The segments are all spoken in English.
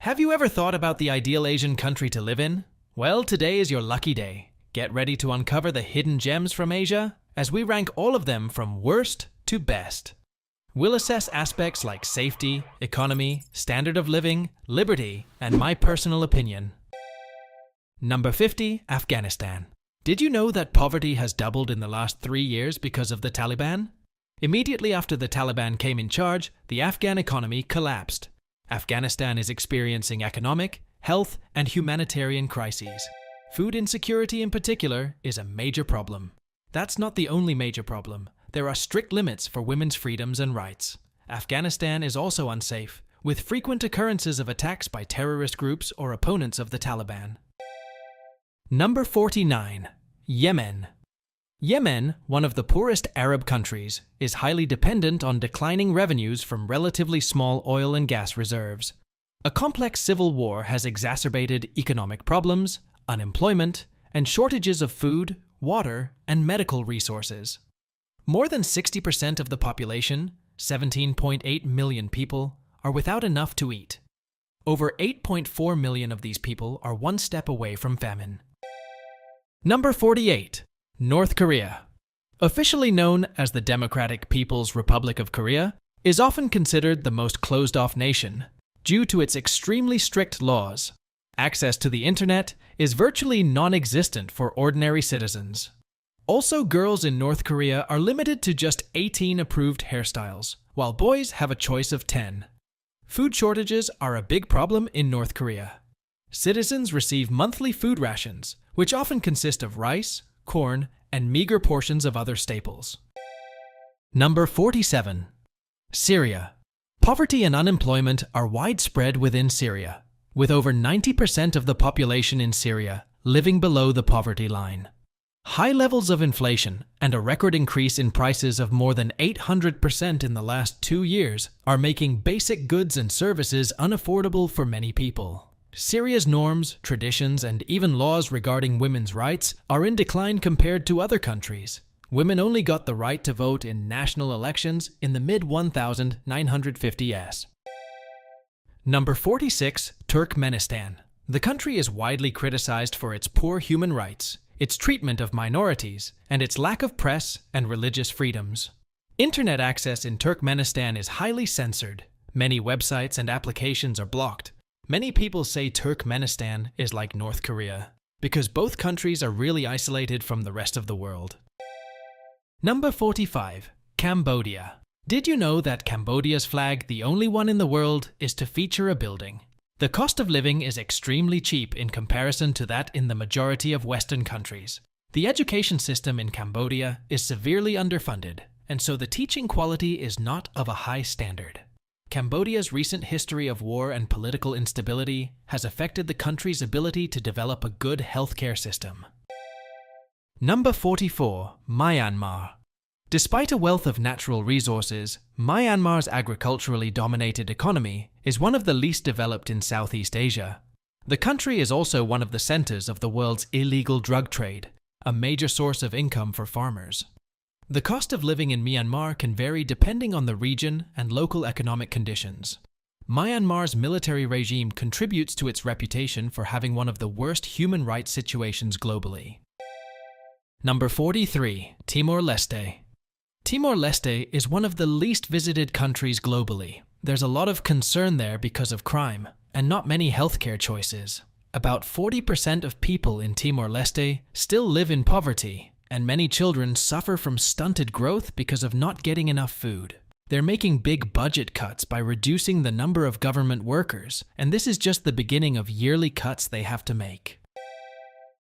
Have you ever thought about the ideal Asian country to live in? Well, today is your lucky day. Get ready to uncover the hidden gems from Asia as we rank all of them from worst to best. We'll assess aspects like safety, economy, standard of living, liberty, and my personal opinion. Number 50, Afghanistan. Did you know that poverty has doubled in the last 3 years because of the Taliban? Immediately after the Taliban came in charge, the Afghan economy collapsed. Afghanistan is experiencing economic, health, and humanitarian crises. Food insecurity in particular is a major problem. That's not the only major problem. There are strict limits for women's freedoms and rights. Afghanistan is also unsafe, with frequent occurrences of attacks by terrorist groups or opponents of the Taliban. Number 49. Yemen. Yemen, one of the poorest Arab countries, is highly dependent on declining revenues from relatively small oil and gas reserves. A complex civil war has exacerbated economic problems, unemployment, and shortages of food, water, and medical resources. More than 60% of the population, 17.8 million people, are without enough to eat. Over 8.4 million of these people are one step away from famine. Number 48. North Korea. Officially known as the Democratic People's Republic of Korea, is often considered the most closed-off nation due to its extremely strict laws. Access to the internet is virtually non-existent for ordinary citizens. Also, girls in North Korea are limited to just 18 approved hairstyles, while boys have a choice of 10. Food shortages are a big problem in North Korea. Citizens receive monthly food rations, which often consist of rice, corn, and meager portions of other staples. Number 47. Syria. Poverty and unemployment are widespread within Syria, with over 90% of the population in Syria living below the poverty line. High levels of inflation and a record increase in prices of more than 800% in the last 2 years are making basic goods and services unaffordable for many people. Syria's norms, traditions, and even laws regarding women's rights are in decline compared to other countries. Women only got the right to vote in national elections in the mid-1950s. Number 46, Turkmenistan. The country is widely criticized for its poor human rights, its treatment of minorities, and its lack of press and religious freedoms. Internet access in Turkmenistan is highly censored. Many websites and applications are blocked. Many people say Turkmenistan is like North Korea, because both countries are really isolated from the rest of the world. Number 45. Cambodia. Did you know that Cambodia's flag, the only one in the world, is to feature a building? The cost of living is extremely cheap in comparison to that in the majority of Western countries. The education system in Cambodia is severely underfunded, and so the teaching quality is not of a high standard. Cambodia's recent history of war and political instability has affected the country's ability to develop a good healthcare system. Number 44. Myanmar. Despite a wealth of natural resources, Myanmar's agriculturally dominated economy is one of the least developed in Southeast Asia. The country is also one of the centers of the world's illegal drug trade, a major source of income for farmers. The cost of living in Myanmar can vary depending on the region and local economic conditions. Myanmar's military regime contributes to its reputation for having one of the worst human rights situations globally. Number 43. Timor-Leste. Timor-Leste is one of the least visited countries globally. There's a lot of concern there because of crime, and not many healthcare choices. About 40% of people in Timor-Leste still live in poverty, and many children suffer from stunted growth because of not getting enough food. They're making big budget cuts by reducing the number of government workers, and this is just the beginning of yearly cuts they have to make.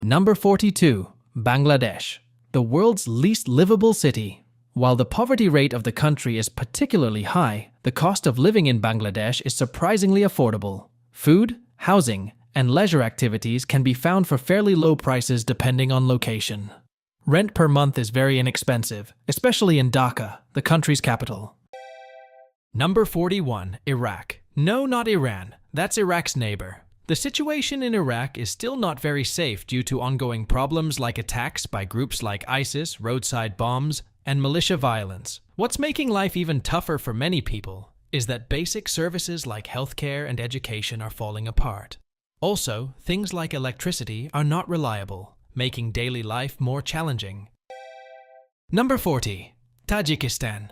Number 42. Bangladesh. The world's least livable city. While the poverty rate of the country is particularly high, the cost of living in Bangladesh is surprisingly affordable. Food, housing, and leisure activities can be found for fairly low prices depending on location. Rent per month is very inexpensive, especially in Dhaka, the country's capital. Number 41. Iraq. No, not Iran. That's Iraq's neighbor. The situation in Iraq is still not very safe due to ongoing problems like attacks by groups like ISIS, roadside bombs, and militia violence. What's making life even tougher for many people is that basic services like healthcare and education are falling apart. Also, things like electricity are not reliable, making daily life more challenging. Number 40. Tajikistan.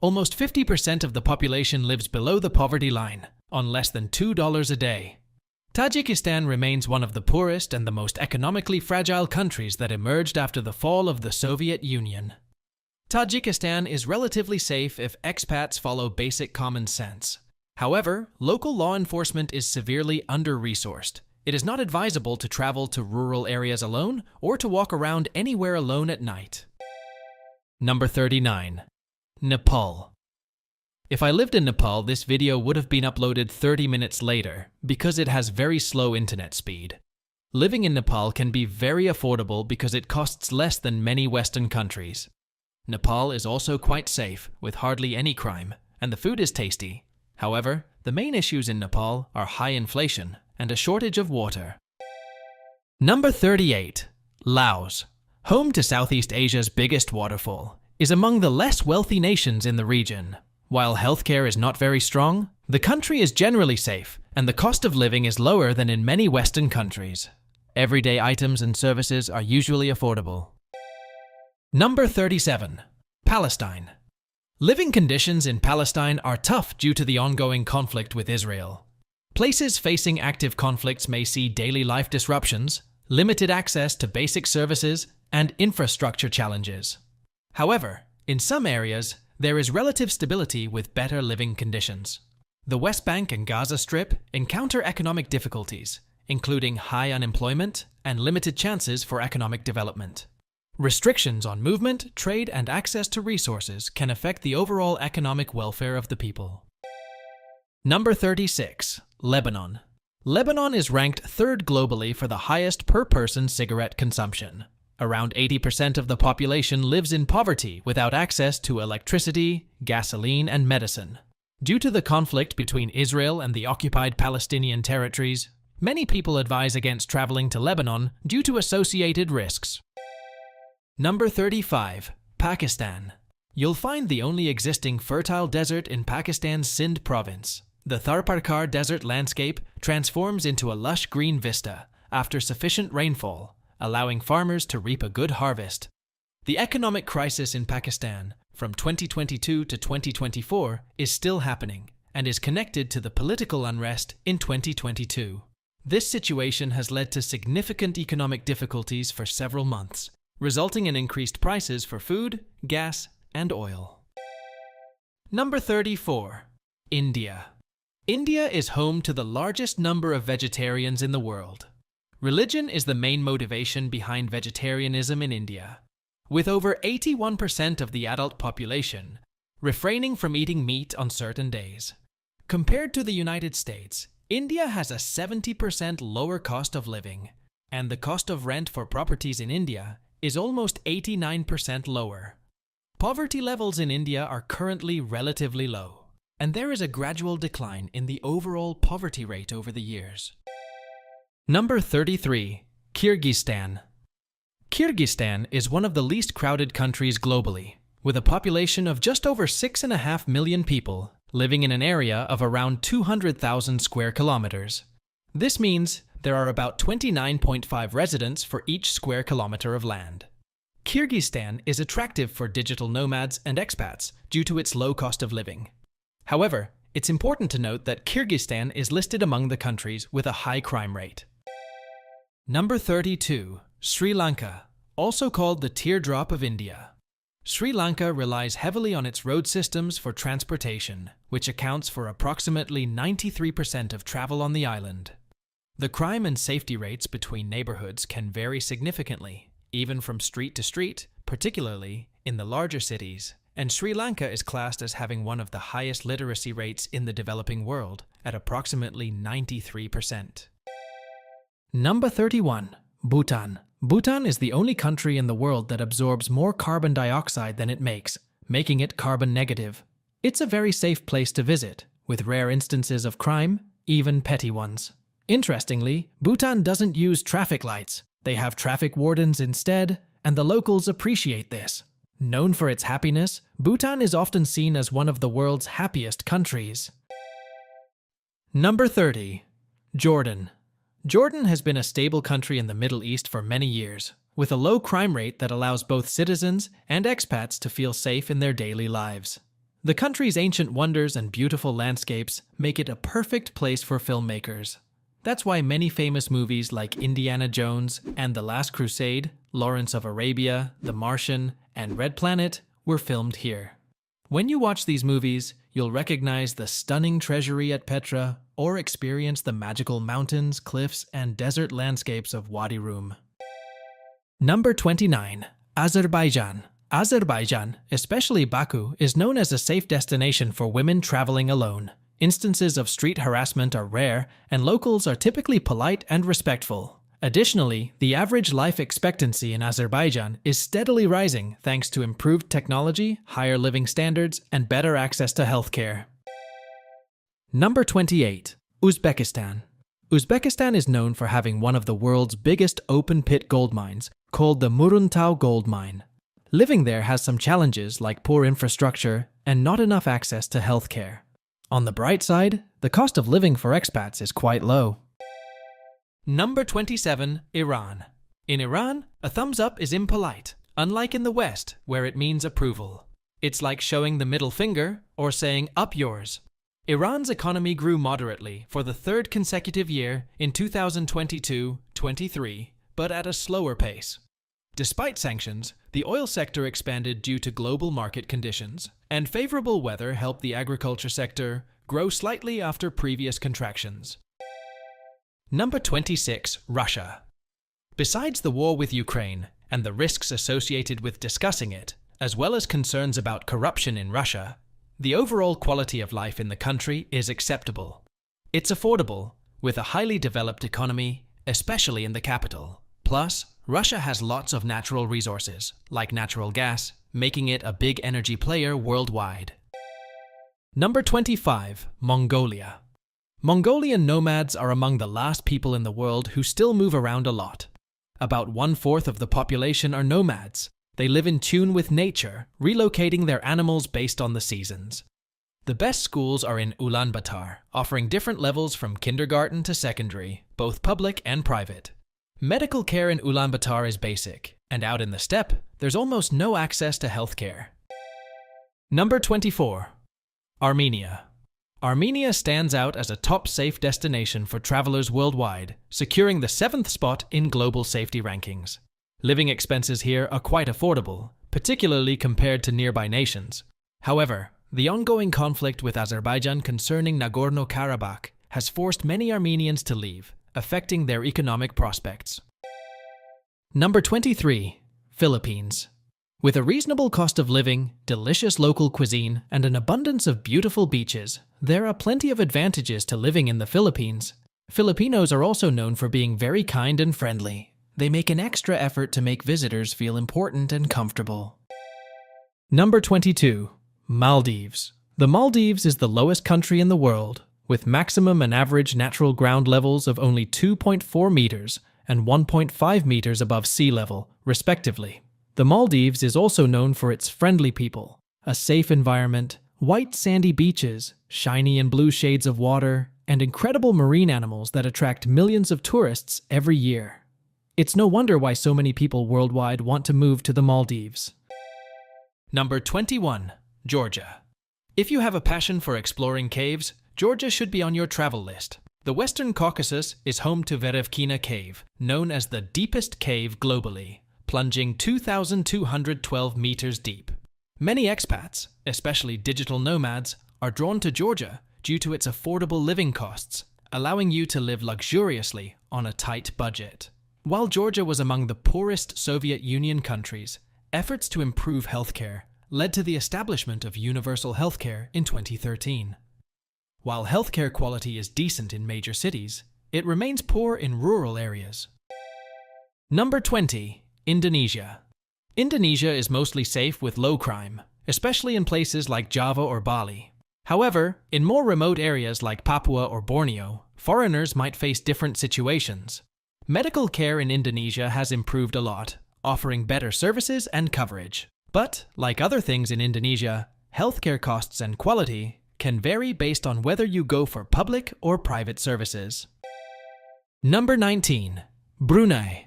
Almost 50% of the population lives below the poverty line, on less than $2 a day. Tajikistan remains one of the poorest and the most economically fragile countries that emerged after the fall of the Soviet Union. Tajikistan is relatively safe if expats follow basic common sense. However, local law enforcement is severely under-resourced. It is not advisable to travel to rural areas alone or to walk around anywhere alone at night. Number 39. Nepal. If I lived in Nepal, this video would have been uploaded 30 minutes later because it has very slow internet speed. Living in Nepal can be very affordable because it costs less than many Western countries. Nepal is also quite safe, with hardly any crime, and the food is tasty. However, the main issues in Nepal are high inflation and a shortage of water. Number 38. Laos. Home to Southeast Asia's biggest waterfall, is among the less wealthy nations in the region. While healthcare is not very strong, the country is generally safe, and the cost of living is lower than in many Western countries. Everyday items and services are usually affordable. Number 37. Palestine. Living conditions in Palestine are tough due to the ongoing conflict with Israel. Places facing active conflicts may see daily life disruptions, limited access to basic services, and infrastructure challenges. However, in some areas, there is relative stability with better living conditions. The West Bank and Gaza Strip encounter economic difficulties, including high unemployment and limited chances for economic development. Restrictions on movement, trade, and access to resources can affect the overall economic welfare of the people. Number 36. Lebanon. Lebanon is ranked third globally for the highest per-person cigarette consumption. Around 80% of the population lives in poverty without access to electricity, gasoline, and medicine. Due to the conflict between Israel and the occupied Palestinian territories, many people advise against traveling to Lebanon due to associated risks. Number 35. Pakistan. You'll find the only existing fertile desert in Pakistan's Sindh province. The Tharparkar desert landscape transforms into a lush green vista after sufficient rainfall, allowing farmers to reap a good harvest. The economic crisis in Pakistan from 2022 to 2024 is still happening and is connected to the political unrest in 2022. This situation has led to significant economic difficulties for several months, resulting in increased prices for food, gas, and oil. Number 34. India. India is home to the largest number of vegetarians in the world. Religion is the main motivation behind vegetarianism in India, with over 81% of the adult population refraining from eating meat on certain days. Compared to the United States, India has a 70% lower cost of living, and the cost of rent for properties in India is almost 89% lower. Poverty levels in India are currently relatively low, and there is a gradual decline in the overall poverty rate over the years. Number 33. Kyrgyzstan. Kyrgyzstan is one of the least crowded countries globally, with a population of just over 6.5 million people living in an area of around 200,000 square kilometers. This means there are about 29.5 residents for each square kilometer of land. Kyrgyzstan is attractive for digital nomads and expats due to its low cost of living. However, it's important to note that Kyrgyzstan is listed among the countries with a high crime rate. Number 32. Sri Lanka, also called the teardrop of India. Sri Lanka relies heavily on its road systems for transportation, which accounts for approximately 93% of travel on the island. The crime and safety rates between neighborhoods can vary significantly, even from street to street, particularly in the larger cities. And Sri Lanka is classed as having one of the highest literacy rates in the developing world, at approximately 93%. Number 31. Bhutan. Bhutan is the only country in the world that absorbs more carbon dioxide than it makes, making it carbon negative. It's a very safe place to visit, with rare instances of crime, even petty ones. Interestingly, Bhutan doesn't use traffic lights. They have traffic wardens instead, and the locals appreciate this. Known for its happiness, Bhutan is often seen as one of the world's happiest countries. Number 30. Jordan. Jordan has been a stable country in the Middle East for many years, with a low crime rate that allows both citizens and expats to feel safe in their daily lives. The country's ancient wonders and beautiful landscapes make it a perfect place for filmmakers. That's why many famous movies like Indiana Jones and The Last Crusade, Lawrence of Arabia, The Martian, and Red Planet were filmed here. When you watch these movies, you'll recognize the stunning treasury at Petra or experience the magical mountains, cliffs, and desert landscapes of Wadi Rum. Number 29. Azerbaijan. Azerbaijan, especially Baku, is known as a safe destination for women traveling alone. Instances of street harassment are rare, and locals are typically polite and respectful. Additionally, the average life expectancy in Azerbaijan is steadily rising thanks to improved technology, higher living standards, and better access to healthcare. Number 28. Uzbekistan. Uzbekistan is known for having one of the world's biggest open-pit gold mines, called the Muruntau Gold Mine. Living there has some challenges like poor infrastructure and not enough access to healthcare. On the bright side, the cost of living for expats is quite low. Number 27. Iran. In Iran, a thumbs up is impolite, unlike in the West, where it means approval. It's like showing the middle finger or saying up yours. Iran's economy grew moderately for the third consecutive year in 2022-23, but at a slower pace. Despite sanctions, the oil sector expanded due to global market conditions, and favorable weather helped the agriculture sector grow slightly after previous contractions. Number 26. Russia. Besides the war with Ukraine and the risks associated with discussing it, as well as concerns about corruption in Russia, the overall quality of life in the country is acceptable. It's affordable, with a highly developed economy, especially in the capital. Plus, Russia has lots of natural resources, like natural gas, making it a big energy player worldwide. Number 25. Mongolia. Mongolian nomads are among the last people in the world who still move around a lot. About 1/4 of the population are nomads. They live in tune with nature, relocating their animals based on the seasons. The best schools are in Ulaanbaatar, offering different levels from kindergarten to secondary, both public and private. Medical care in Ulaanbaatar is basic, and out in the steppe, there's almost no access to healthcare. Number 24. Armenia. Armenia stands out as a top safe destination for travelers worldwide, securing the 7th spot in global safety rankings. Living expenses here are quite affordable, particularly compared to nearby nations. However, the ongoing conflict with Azerbaijan concerning Nagorno-Karabakh has forced many Armenians to leave, affecting their economic prospects. Number 23. Philippines. With a reasonable cost of living, delicious local cuisine, and an abundance of beautiful beaches, there are plenty of advantages to living in the Philippines. Filipinos are also known for being very kind and friendly. They make an extra effort to make visitors feel important and comfortable. Number 22. Maldives. The Maldives is the lowest country in the world, with maximum and average natural ground levels of only 2.4 meters and 1.5 meters above sea level, respectively. The Maldives is also known for its friendly people, a safe environment, white sandy beaches, shiny and blue shades of water, and incredible marine animals that attract millions of tourists every year. It's no wonder why so many people worldwide want to move to the Maldives. Number 21. Georgia. If you have a passion for exploring caves, Georgia should be on your travel list. The Western Caucasus is home to Verevkina Cave, known as the deepest cave globally, plunging 2,212 meters deep. Many expats, especially digital nomads, are drawn to Georgia due to its affordable living costs, allowing you to live luxuriously on a tight budget. While Georgia was among the poorest Soviet Union countries, efforts to improve healthcare led to the establishment of universal healthcare in 2013. While healthcare quality is decent in major cities, it remains poor in rural areas. Number 20. Indonesia. Indonesia is mostly safe with low crime, especially in places like Java or Bali. However, in more remote areas like Papua or Borneo, foreigners might face different situations. Medical care in Indonesia has improved a lot, offering better services and coverage. But, like other things in Indonesia, healthcare costs and quality can vary based on whether you go for public or private services. Number 19. Brunei.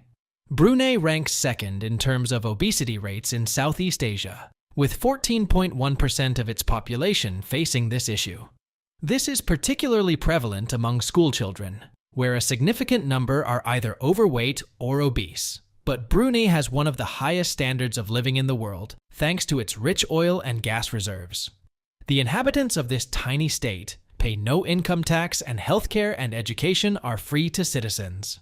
Brunei ranks second in terms of obesity rates in Southeast Asia, with 14.1% of its population facing this issue. This is particularly prevalent among school children, where a significant number are either overweight or obese. But Brunei has one of the highest standards of living in the world, thanks to its rich oil and gas reserves. The inhabitants of this tiny state pay no income tax, and healthcare and education are free to citizens.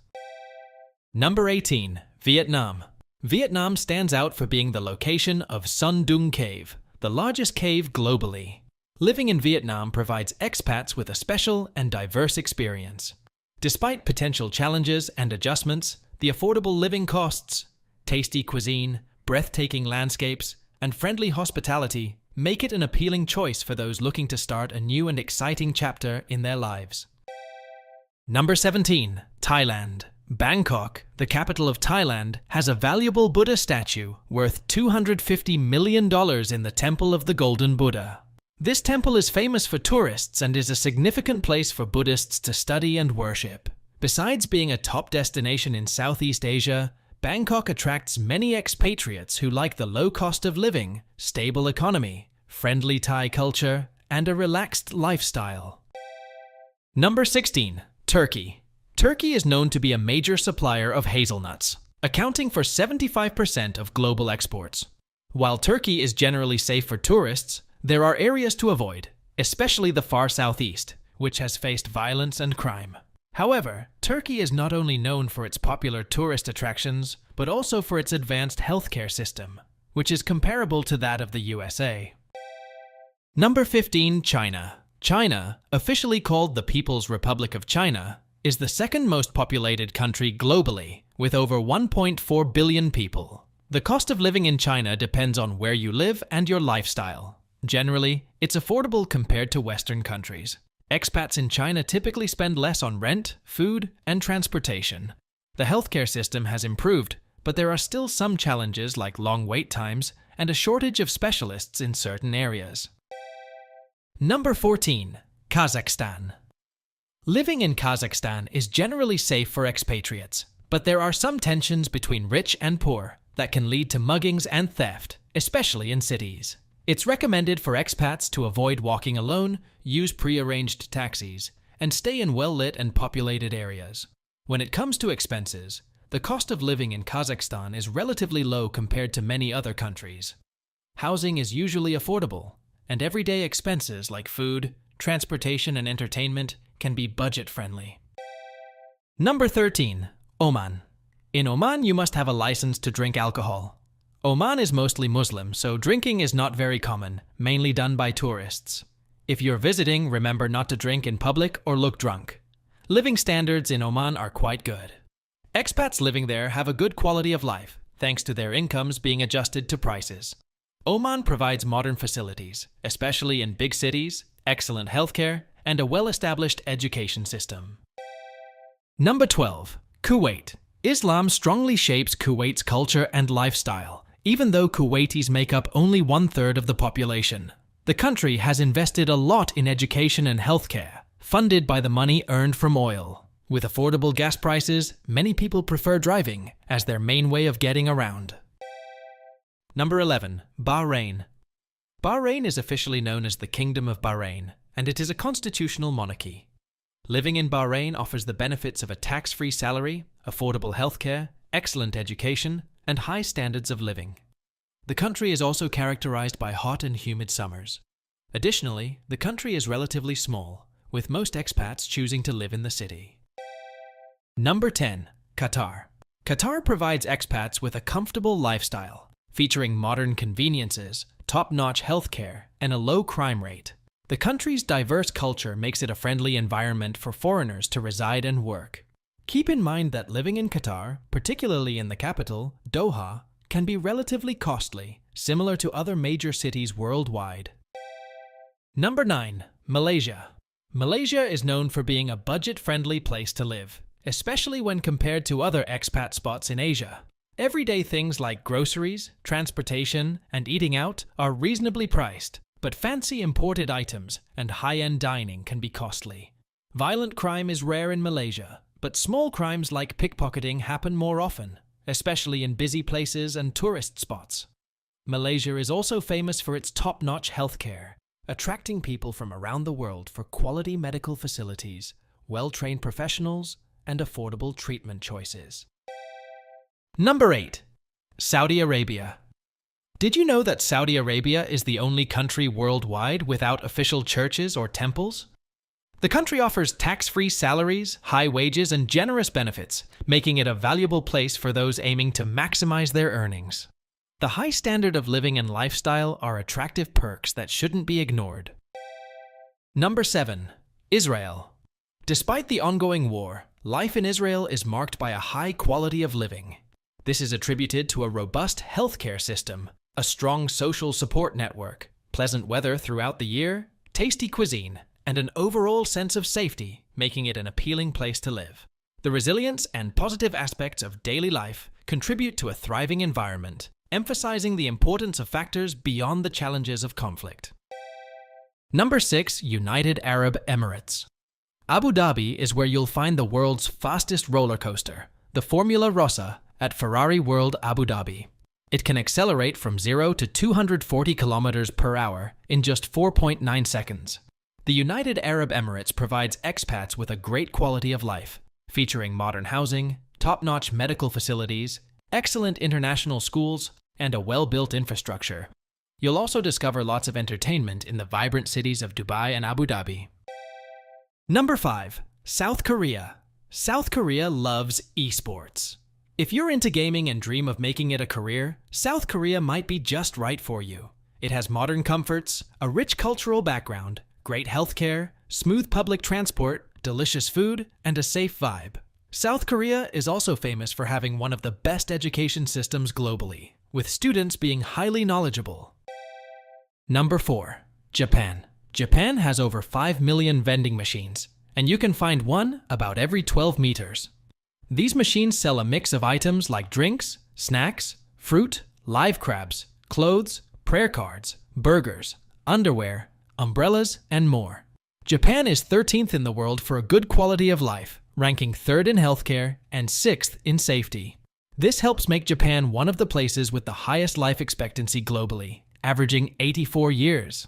Number 18. Vietnam. Vietnam stands out for being the location of Son Doong Cave, the largest cave globally. Living in Vietnam provides expats with a special and diverse experience. Despite potential challenges and adjustments, the affordable living costs, tasty cuisine, breathtaking landscapes, and friendly hospitality make it an appealing choice for those looking to start a new and exciting chapter in their lives. Number 17. Thailand. Bangkok, the capital of Thailand, has a valuable Buddha statue worth $250 million in the Temple of the Golden Buddha. This temple is famous for tourists and is a significant place for Buddhists to study and worship. Besides being a top destination in Southeast Asia, Bangkok attracts many expatriates who like the low cost of living, stable economy, friendly Thai culture, and a relaxed lifestyle. Number 16. Turkey. Turkey is known to be a major supplier of hazelnuts, accounting for 75% of global exports. While Turkey is generally safe for tourists, there are areas to avoid, especially the far southeast, which has faced violence and crime. However, Turkey is not only known for its popular tourist attractions, but also for its advanced healthcare system, which is comparable to that of the USA. Number 15. China. China, officially called the People's Republic of China, is the second most populated country globally, with over 1.4 billion people. The cost of living in China depends on where you live and your lifestyle. Generally, it's affordable compared to Western countries. Expats in China typically spend less on rent, food, and transportation. The healthcare system has improved, but there are still some challenges like long wait times and a shortage of specialists in certain areas. Number 14. Kazakhstan. Living in Kazakhstan is generally safe for expatriates, but there are some tensions between rich and poor that can lead to muggings and theft, especially in cities. It's recommended for expats to avoid walking alone, use pre-arranged taxis, and stay in well-lit and populated areas. When it comes to expenses, the cost of living in Kazakhstan is relatively low compared to many other countries. Housing is usually affordable, and everyday expenses like food, transportation, and entertainment can be budget-friendly. Number 13. Oman. In Oman, you must have a license to drink alcohol. Oman is mostly Muslim, so drinking is not very common, mainly done by tourists. If you're visiting, remember not to drink in public or look drunk. Living standards in Oman are quite good. Expats living there have a good quality of life, thanks to their incomes being adjusted to prices. Oman provides modern facilities, especially in big cities, excellent healthcare, and a well-established education system. Number 12. Kuwait. Islam strongly shapes Kuwait's culture and lifestyle, even though Kuwaitis make up only 1/3 of the population. The country has invested a lot in education and healthcare, funded by the money earned from oil. With affordable gas prices, many people prefer driving as their main way of getting around. Number 11. Bahrain. Bahrain is officially known as the Kingdom of Bahrain, and it is a constitutional monarchy. Living in Bahrain offers the benefits of a tax-free salary, affordable healthcare, excellent education, and high standards of living. The country is also characterized by hot and humid summers. Additionally, the country is relatively small, with most expats choosing to live in the city. Number 10. Qatar. Qatar provides expats with a comfortable lifestyle, featuring modern conveniences, top-notch healthcare, and a low crime rate. The country's diverse culture makes it a friendly environment for foreigners to reside and work. Keep in mind that living in Qatar, particularly in the capital, Doha, can be relatively costly, similar to other major cities worldwide. Number 9. Malaysia. Malaysia is known for being a budget-friendly place to live, especially when compared to other expat spots in Asia. Everyday things like groceries, transportation, and eating out are reasonably priced, but fancy imported items and high-end dining can be costly. Violent crime is rare in Malaysia, but small crimes like pickpocketing happen more often, especially in busy places and tourist spots. Malaysia is also famous for its top-notch healthcare, attracting people from around the world for quality medical facilities, well-trained professionals, and affordable treatment choices. Number 8. Saudi Arabia. Did you know that Saudi Arabia is the only country worldwide without official churches or temples? The country offers tax-free salaries, high wages, and generous benefits, making it a valuable place for those aiming to maximize their earnings. The high standard of living and lifestyle are attractive perks that shouldn't be ignored. Number 7. Israel. Despite the ongoing war, life in Israel is marked by a high quality of living. This is attributed to a robust healthcare system, a strong social support network, pleasant weather throughout the year, tasty cuisine, and an overall sense of safety, making it an appealing place to live. The resilience and positive aspects of daily life contribute to a thriving environment, emphasizing the importance of factors beyond the challenges of conflict. Number 6. United Arab Emirates. Abu Dhabi is where you'll find the world's fastest roller coaster, the Formula Rossa, at Ferrari World Abu Dhabi. It can accelerate from 0 to 240 kilometers per hour in just 4.9 seconds. The United Arab Emirates provides expats with a great quality of life, featuring modern housing, top-notch medical facilities, excellent international schools, and a well-built infrastructure. You'll also discover lots of entertainment in the vibrant cities of Dubai and Abu Dhabi. Number 5. South Korea. South Korea loves esports. If you're into gaming and dream of making it a career, South Korea might be just right for you. It has modern comforts, a rich cultural background, great healthcare, smooth public transport, delicious food, and a safe vibe. South Korea is also famous for having one of the best education systems globally, with students being highly knowledgeable. Number 4. Japan. Japan has over 5 million vending machines, and you can find one about every 12 meters. These machines sell a mix of items like drinks, snacks, fruit, live crabs, clothes, prayer cards, burgers, underwear, umbrellas, and more. Japan is 13th in the world for a good quality of life, ranking 3rd in healthcare and 6th in safety. This helps make Japan one of the places with the highest life expectancy globally, averaging 84 years.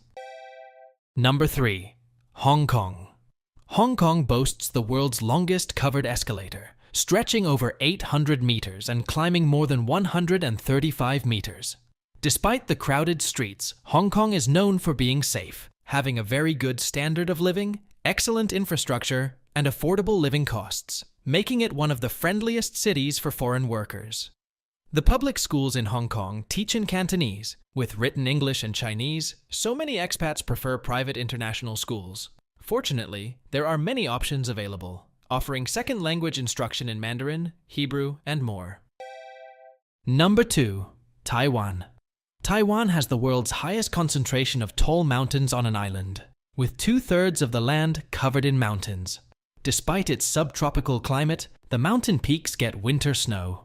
Number 3. Hong Kong. Hong Kong boasts the world's longest covered escalator, stretching over 800 meters and climbing more than 135 meters. Despite the crowded streets, Hong Kong is known for being safe, having a very good standard of living, excellent infrastructure, and affordable living costs, making it one of the friendliest cities for foreign workers. The public schools in Hong Kong teach in Cantonese, with written English and Chinese, so many expats prefer private international schools. Fortunately, there are many options available, offering second language instruction in Mandarin, Hebrew, and more. Number 2. Taiwan. Taiwan has the world's highest concentration of tall mountains on an island, with 2/3 of the land covered in mountains. Despite its subtropical climate, the mountain peaks get winter snow.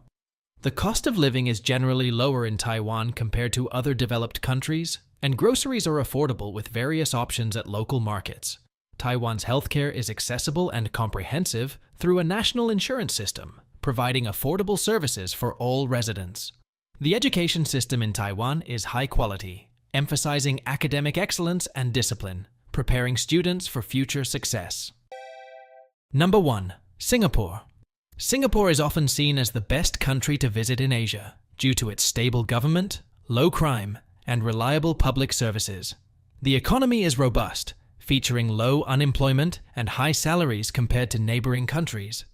The cost of living is generally lower in Taiwan compared to other developed countries, and groceries are affordable with various options at local markets. Taiwan's healthcare is accessible and comprehensive through a national insurance system, providing affordable services for all residents. The education system in Taiwan is high quality, emphasizing academic excellence and discipline, preparing students for future success. Number 1. Singapore. Singapore is often seen as the best country to visit in Asia due to its stable government, low crime, and reliable public services. The economy is robust, featuring low unemployment and high salaries compared to neighboring countries.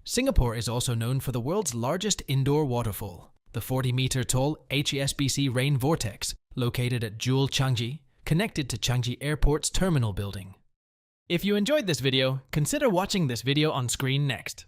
Singapore is also known for the world's largest indoor waterfall, the 40-meter-tall HSBC Rain Vortex, located at Jewel Changi, connected to Changi Airport's terminal building. If you enjoyed this video, consider watching this video on screen next.